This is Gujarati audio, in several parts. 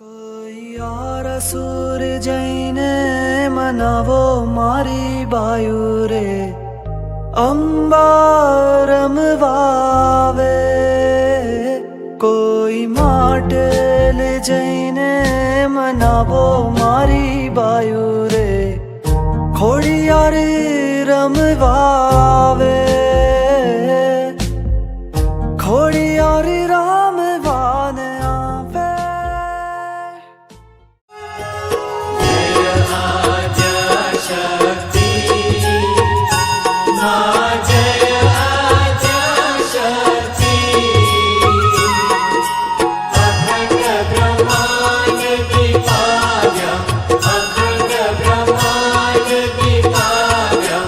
કોઈ યાર સુર જઈને મનાવો મારી બાયુ રે અંબારમ વાવે કોઈ માટલ જઈને મનાવો મારી બાયુ રે ખોડિયાર રમવાવે ખોડિયાર રામવાને આવે અખંડ બ્રહ્માંડ દીપાવ્યમ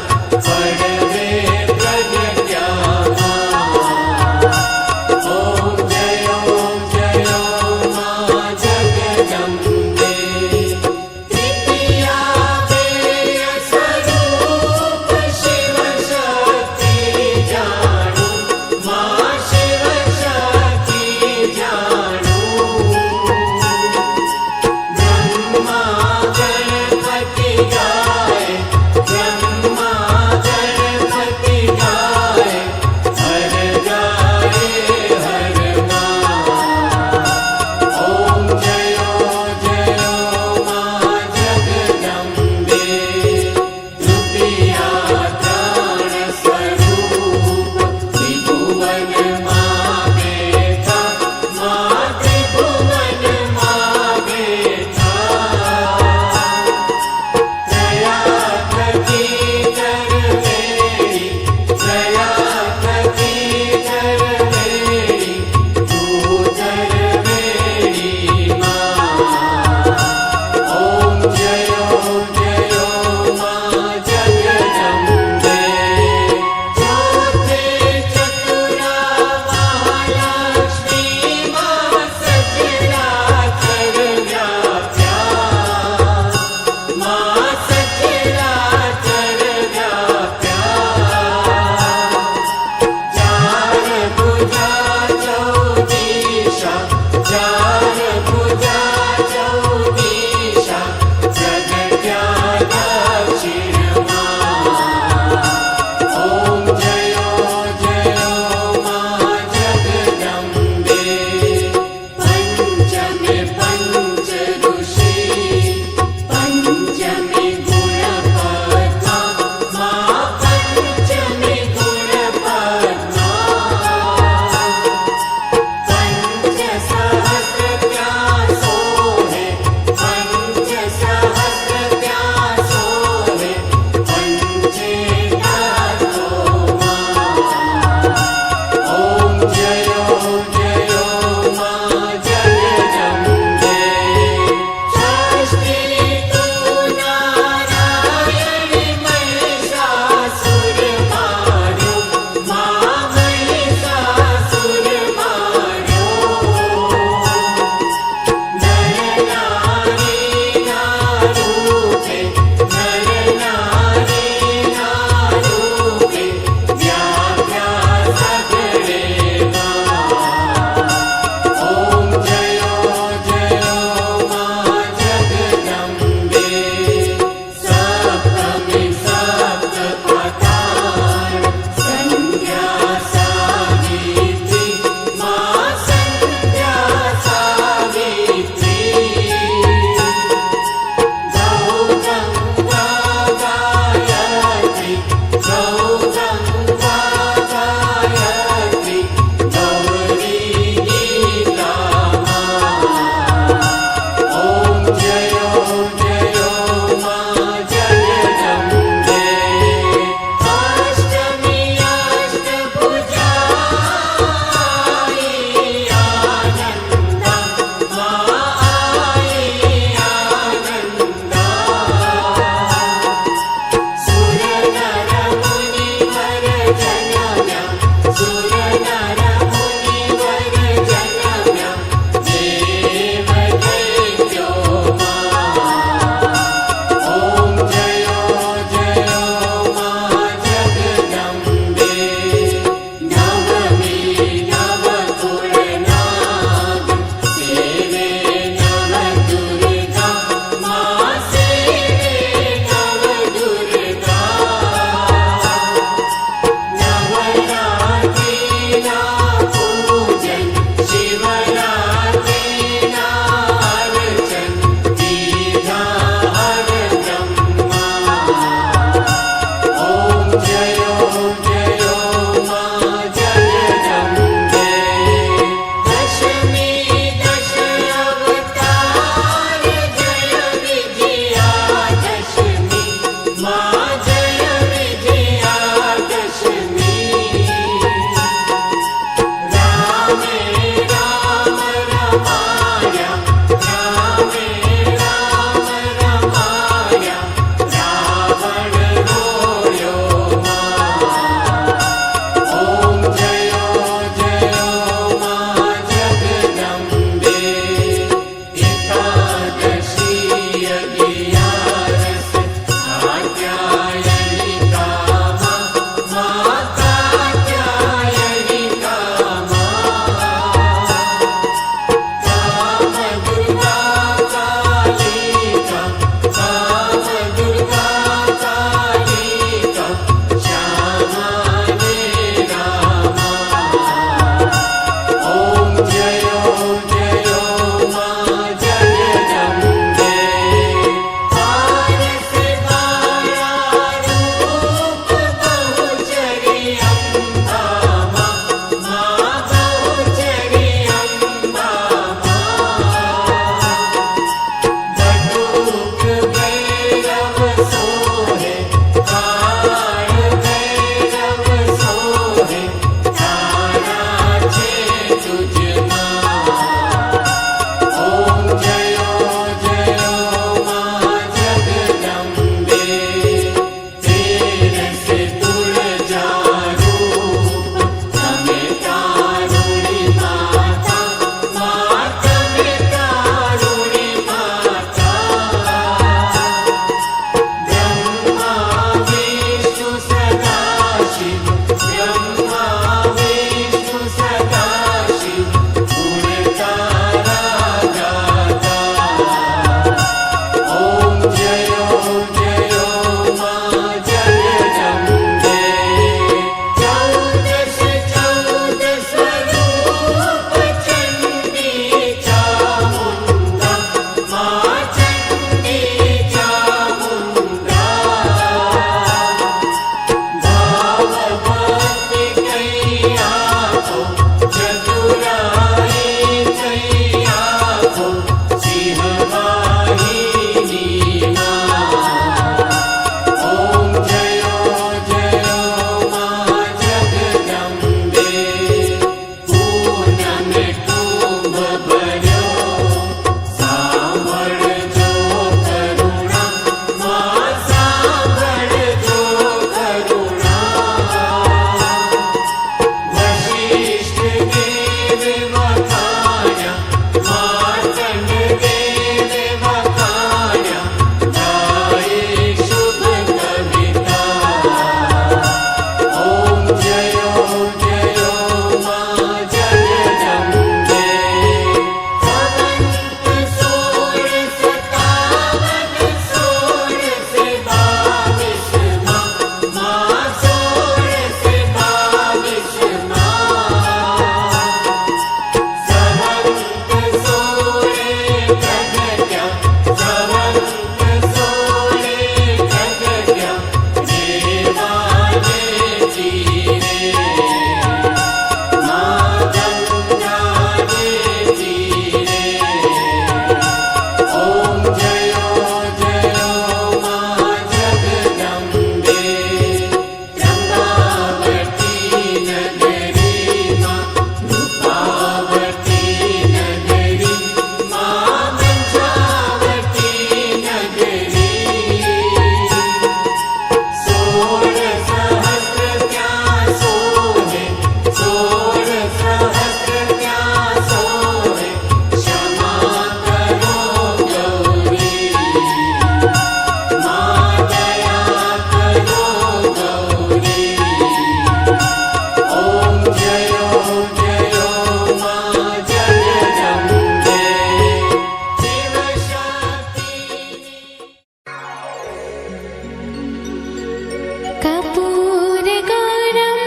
कर्पूरगौरं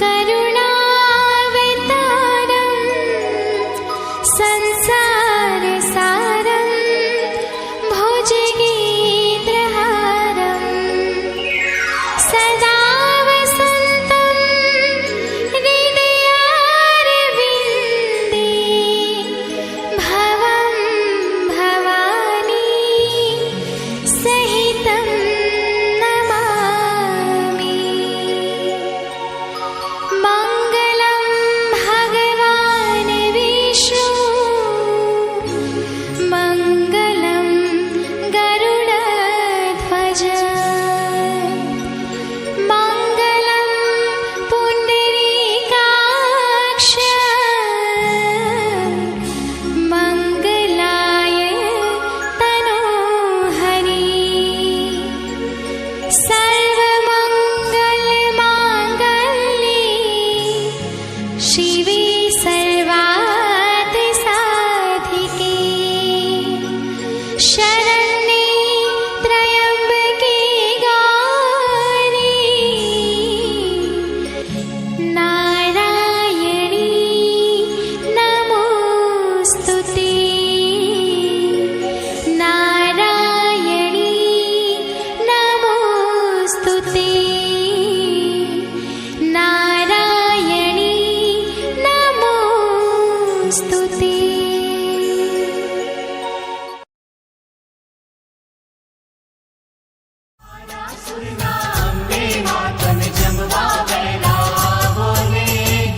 करुणावतारं संसारसारं भुजगेन्द्रहारं सदा वसन्तं हृदयारविन्दे भवं भवानी सहितं नमामि। मङ्गलं भगवान् विष्णु मङ्गलं गरुडध्वज मङ्गलं पुण्डरीकाक्ष मङ्गलाय तनोहरि सर्वमङ्गलमाङ्गल्ये शिवे सर्वार्थसाधिके शरण्ये त्र्यम्बके गौरी नारायणी नमोऽस्तुते नारायणी नमोऽस्तुते नारायणी नमोऽस्तुते।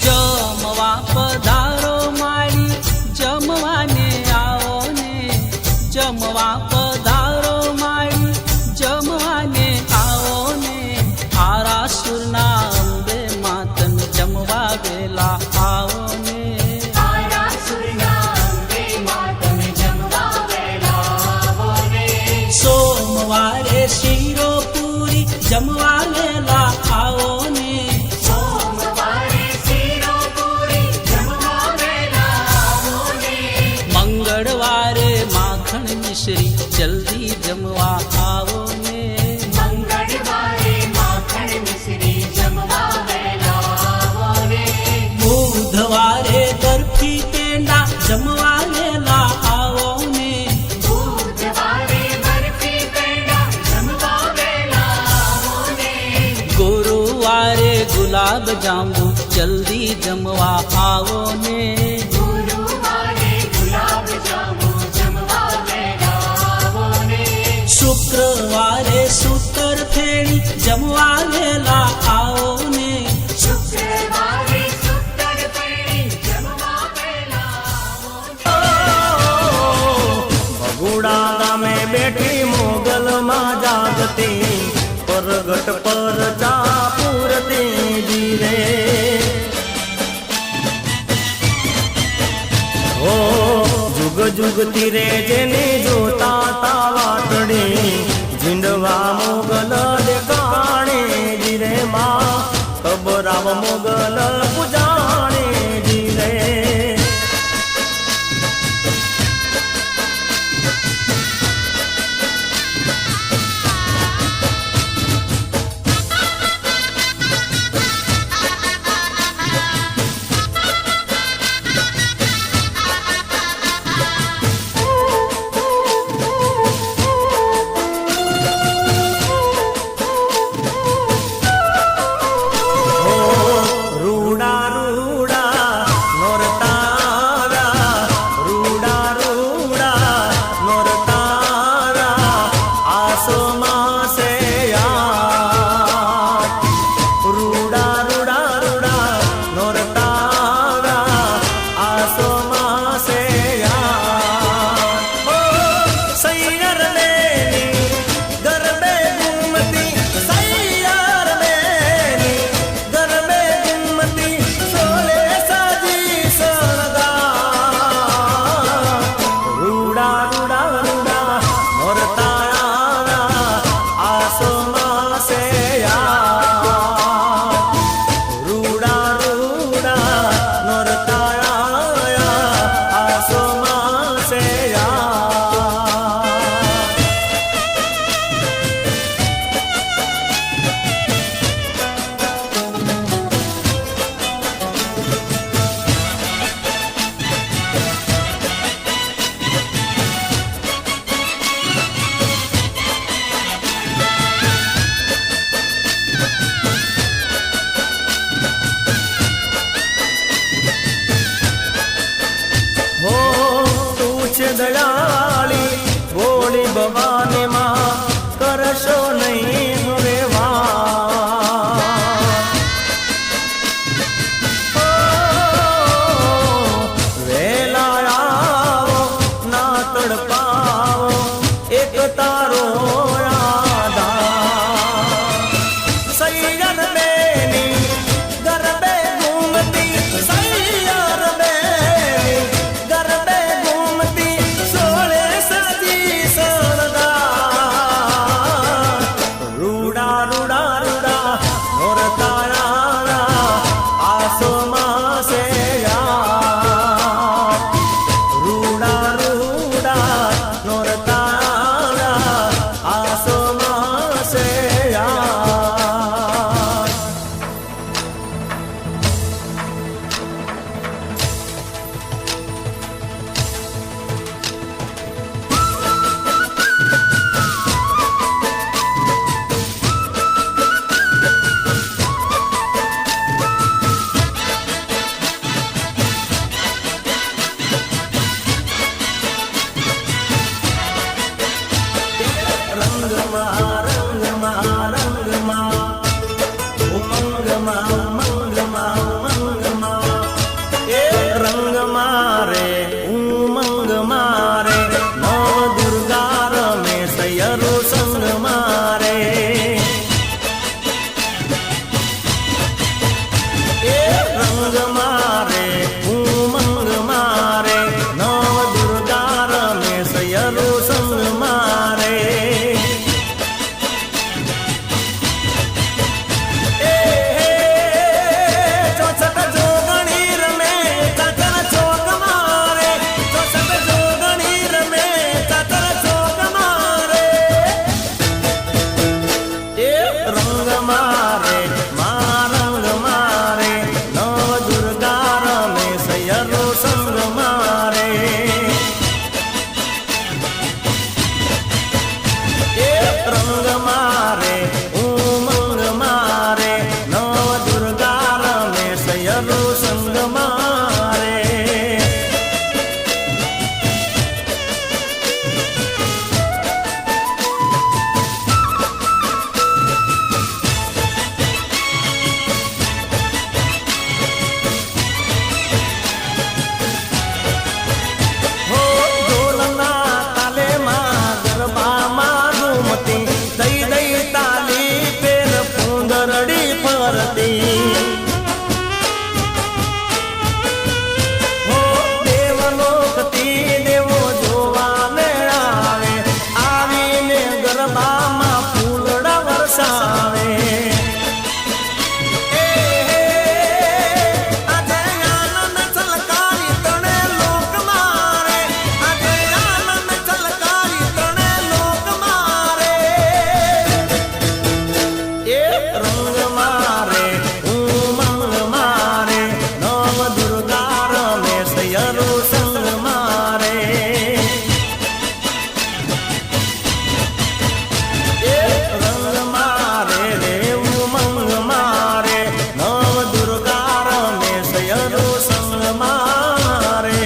જમવા પધારો મારી જમવાને આવો ને જમવા પધારો મારી જમવાને આવો ને આરાસુરના અંબે માતન જમવા વેલા આવો ને સોમવારે શીરો પૂરી જમવા વેલા આવો ને મંગળવારે માખણ મિશ્રી જલ્દી જમવા આવો ને બુધવારે બરફી પેંડા જમવા વેલા આવો ને ગુરુવારે ગુલાબ જાંબુ જલ્દી જમવા આવો ને શુક્રવારે સૂતર ફેણી જમવા વેલા આવો ને ભગુડા ગામે બેઠી મોગલમાં જાગતી પરગટ પર પૂરતી જીરે ઓ જુગ જુગતી રે જેને જોતા તાવાટડી ઝીંડવા મોગલ દેખાણે જીરે માં ખબરાવ મોગલ પૂજાણે જીરે રૂડ રંગ મારે માં રંગ મારે નવ દુર્ગા રમે સયરો સંગ મારે રંગ મારે ઉમંગ મારે નવ દુર્ગા રમે સયરો સંગ મારે હો ઢોલના તાલે માં ગરબામાં ઝૂમતી દઈ દઈ તાલી પેર પૂંદરડી ફરતી હો દેવલોકથી દેવો જોવાને આવે આવીને ગરબામાં ફૂલડા વરસાવે આજે આનંદ છલકારી તણે લોક મારે આજે આનંદ છલકારી તણે લોક મારે રંગ મારે ઉમંગ મારે નવ દુર્ગા રમે સયરો સંગ મારે રંગ મારે રે ઉમંગ મારે નવ દુર્ગા રમે સયરો સંગ મારે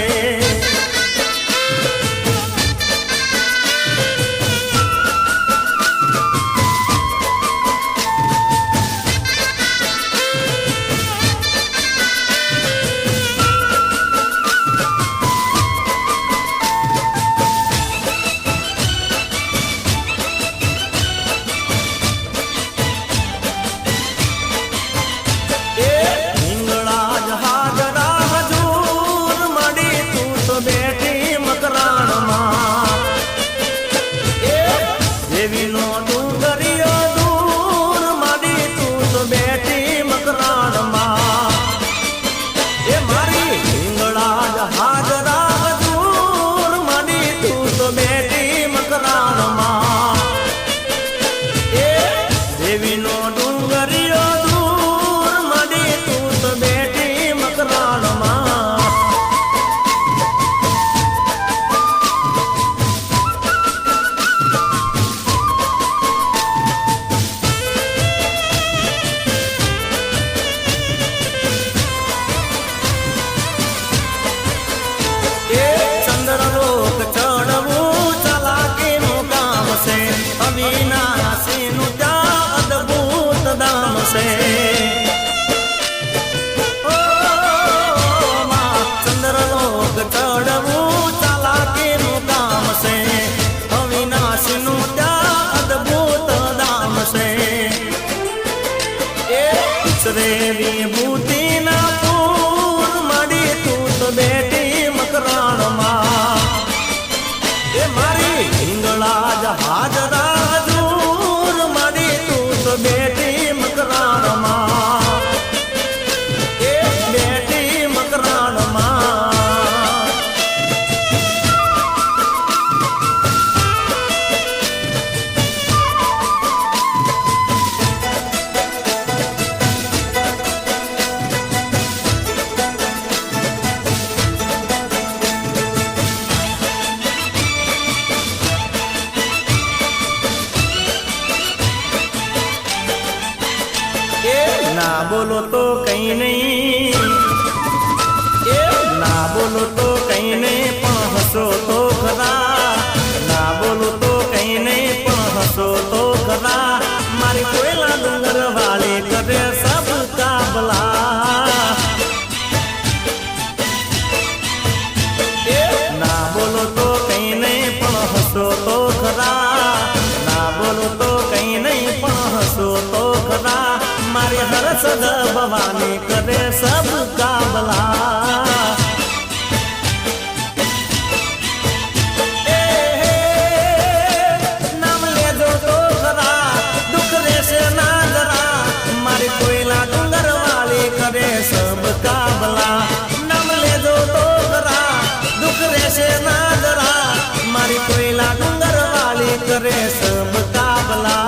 હિંગળા જહાજરા હજૂર મળી તું તો બેઠી મકરાણમાં દેવીનો ડુંગરિયો દૂર મળી તું તો બેઠી મકરાણમાં મારી હિંગળા જહાજરા હજૂર મળી તું તો બેઠી મકરાણમાં દેવીનો ડુંગરિયો દૂર મળી તું તો બેઠી મકરાણમાં ચંદ્રલોક ચડવું ચલાકીનું કામ છે અવિનાશીનું ત્યાં અદભુત દામ છે ચંદ્રલોક ચડવું ચલાકીનું કામ છે અવિનાશીનું ત્યાં અદભુત દામ છે ઈશ્વરે વિભૂતિના પૂર મળી તું તો બેઠી મકરાણમાં મારી હિંગળા જહાજરા હજૂર મળી તું તો બેઠી મકરાણમાં બેઠી મકરાણમાં ના બોલો તો કઈ નહીં ના બોલો તો કઈ નહીં પણ હસો તો ખરા ના બોલો તો કઈ નહીં પણ હસો તો ખરા મારી કોયલા ડુંગર વાળી કરે સબ કાબલા ના બોલો તો કઈ નહીં પણ હસો તો ખરા ના બોલો તો કઈ નહીં પણ હસો તો ખરા મારી હરસદ ભવાની કરે સબ કાબલા નામ લેજો તો ખરા દુઃખ રહેશે ના જરા મારી કોયલા ડુંગર વાળી કરે સબ કાબલા નામ લેજો તો ખરા દુઃખ રહેશે ના જરા મારી કોયલા ડુંગર વાળી કરે સબ કાબલા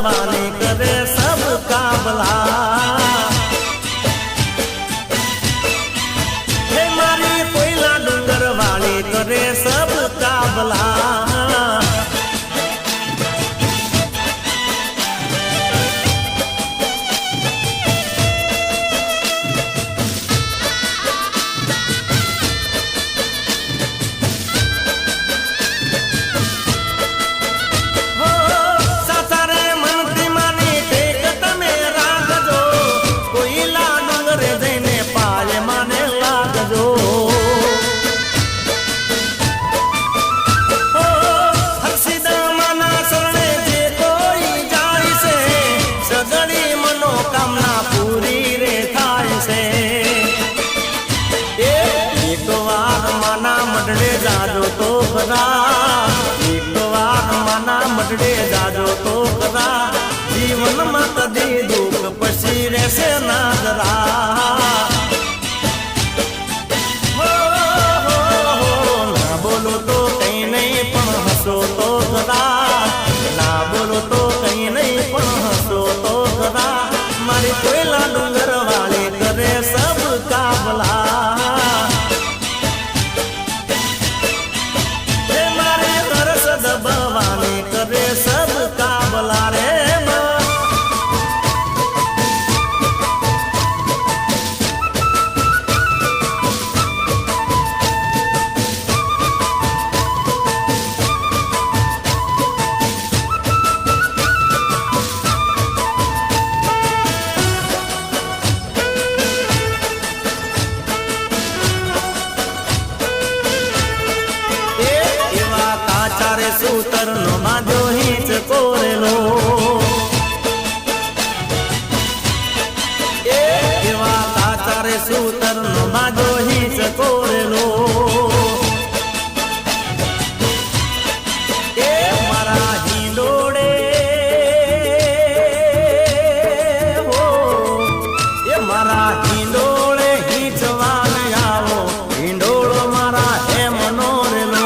ભવાની કરે સબ કાબલા હે મારી કોઈલા ડુંગર વાળી કરે સબ કાબલા મડડે જાજો તો કરા જીવનમાં કદી દુઃખ પછી રહેશે ના જરા ના બોલો તો કઈ નહીં પણ હસો તો કરા ના બોલો તો કઈ નહીં પણ હસો તો કરા મારી કોઈલા ડુંગર વાળી કરે સબ કાબલા ભવાની કરે સબ કાબલા રે ચારે સૂતર નો માજો હિંચ કોરેલો એવા કાચારે સૂતર નો માજો હિંચ કોરેલો એ મારા હિંડોળે હો એ મારા હિંડોળે હિંચવાને આવો હિંડોળો મારા એમ નો રેલો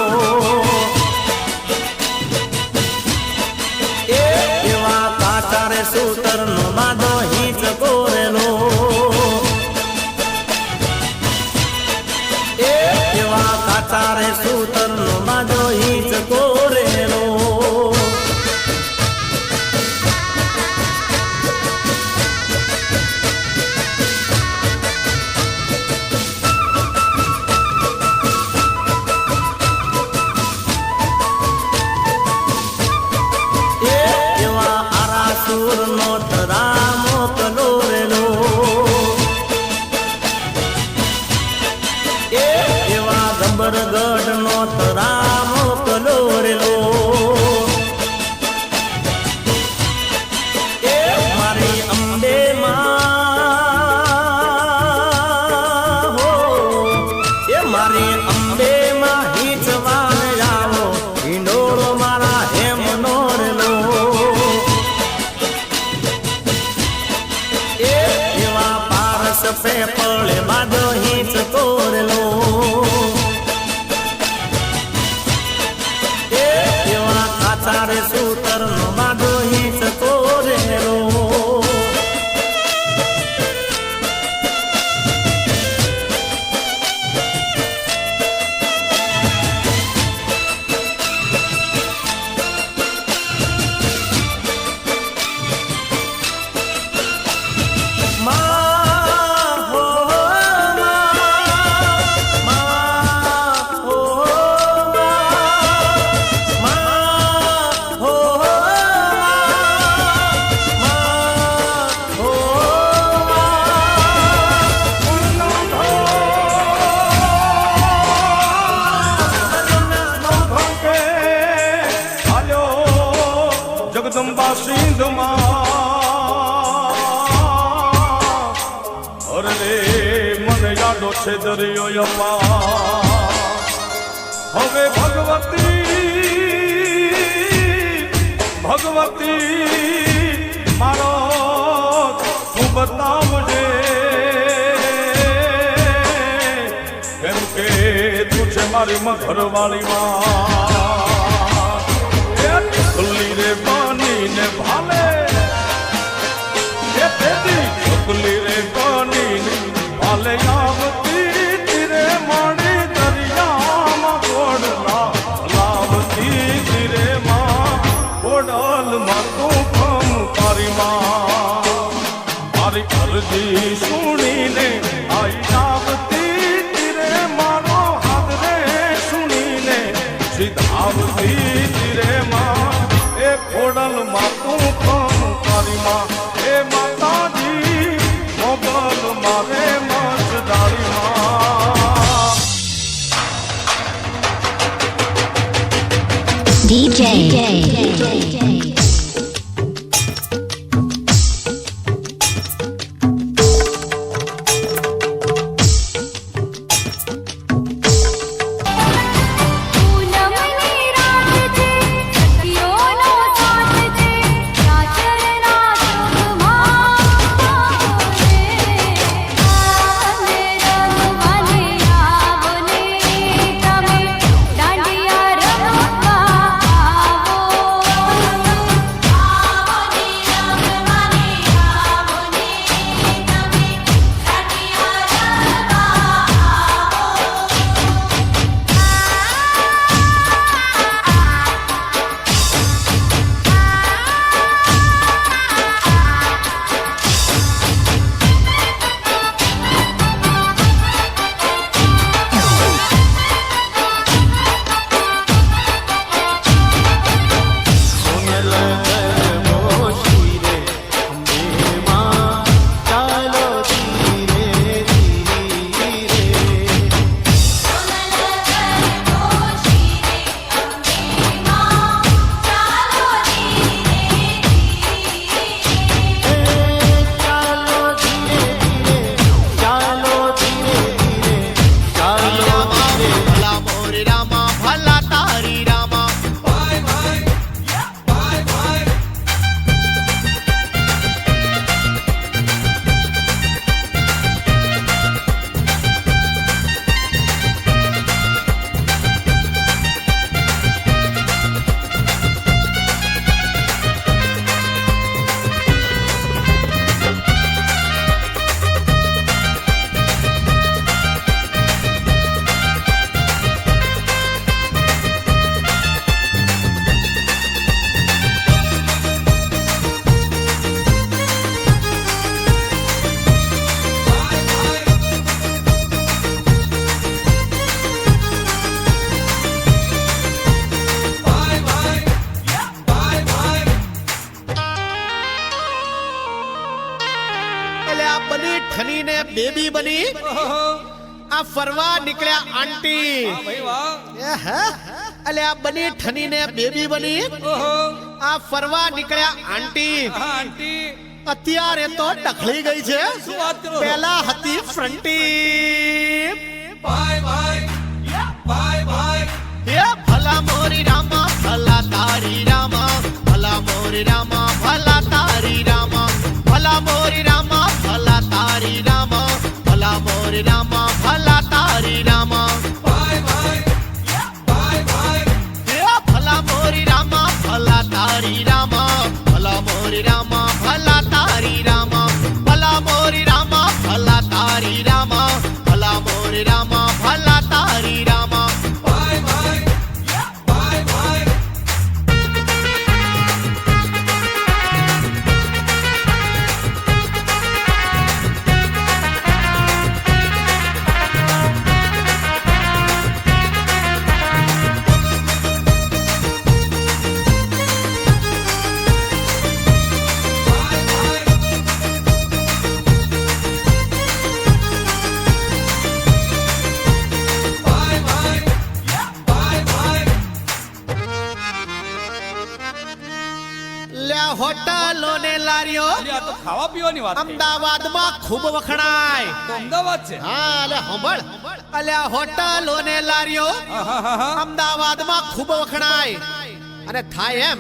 સૂતર નો માદો હિંચ કોરેલો એવા કાચારે સૂતર નો માદો હિંચ કોરેલો સુર નો તરામો કલોરેલો એવા ગબરગઢ નો તરામો કલોરેલો એ મારી અંબે માં હો એ મારી અંબે માં હિંચવાને આવો હિંડોળો મારા હેમ નો રેલો પે પડે બાજો હિંચ કોરેલો એવા કાચારે સૂતર નો બાજો હિંચ કોરેલો જગદંબા સિંધમાં અરે મને યાદો છે દરિયો યમા હવે ભગવતી મારો તું બતાવજે કેમ કે તું છે મારી ઘરવાળી માં ખુલ્લી રે બાની ને ભાલે એથી ચકલી રે બનીને વાલે આવતી તીરે માડી દરિયામાં ગોડલા લાવતી તીરે માં ગોડલ માં તું કમ તારી માં મારી અરજી સુણીને આઈ આવતી તીરે મારો હાથ રે સુણીને સીધાવતી તીરે માં એ ખોડલ માં તું કમ તારી માં એ માતાજી મોગલ મારે મજદારી માં DJ. પૂનમની રાત છે સખીઓનો સાથ છે સાચરના સુખમાં રે આને રમવાને આવને તમે દાંડિયા રમવા આવો આવને રમવાને આવને તમે સુનલ મોશી રે અંબેમાં ચાલો ધીરે ધીરે ચાલો ધીરે ધીરે ચાલો ધીરે ધીરે ચાલો ધીરે ભલા મોરે રામા ભલા તારી રામા એટલે આ બની ઠનીને બેબી બની આ ફરવા નીકળ્યા આંટી એ હે એટલે આ બની ઠનીને બેબી બની આ ફરવા નીકળ્યા આંટી અત્યારે તો ટખલી ગઈ છે પહેલા હતી ફ્રન્ટી હે ભલા મોરી રામા ભલા તારી રામા ભલા મોરી રામા ભલા તારી રામા ભલા મોરી રામા ભલા તારી રામા ભલા મોરી રામા ભલા તારી રામા હે ભલા મોરી રામા ભલા તારી રામા ભલા મોરી રામા ભલા તારી રામા ભલા મોરી રામા ભલા તારી રામા ભલા મોરી રામા ભલા તારી રામા લ્યા હોટલો ને લારીઓ આ તો ખાવા પીવાની વાત થઈ. અમદાવાદમાં ખૂબ વખણાય તો અમદાવાદ છે. હા લે સાંભળ અલ્યા હોટલો ને લારીઓ અમદાવાદમાં ખૂબ વખણાય અને થાય એમ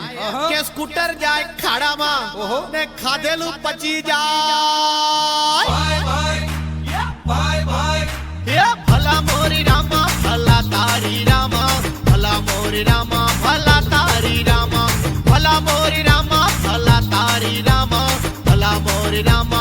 કે સ્કૂટર જાય ખાડામાં ને ખાધેલું પચી જાય હે ભલા મોરી રામા ભલા તારી રામા ભલા મોરી રામા ભલા તારી રામા ભલા મોરી રામા ભલા તારી રામા ભલા મોરી રામા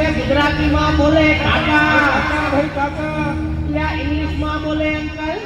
એટલે ગુજરાતીમાં બોલે કાકા ભાઈ કાકા યા ઇંગ્લિશમાં બોલે અંકલ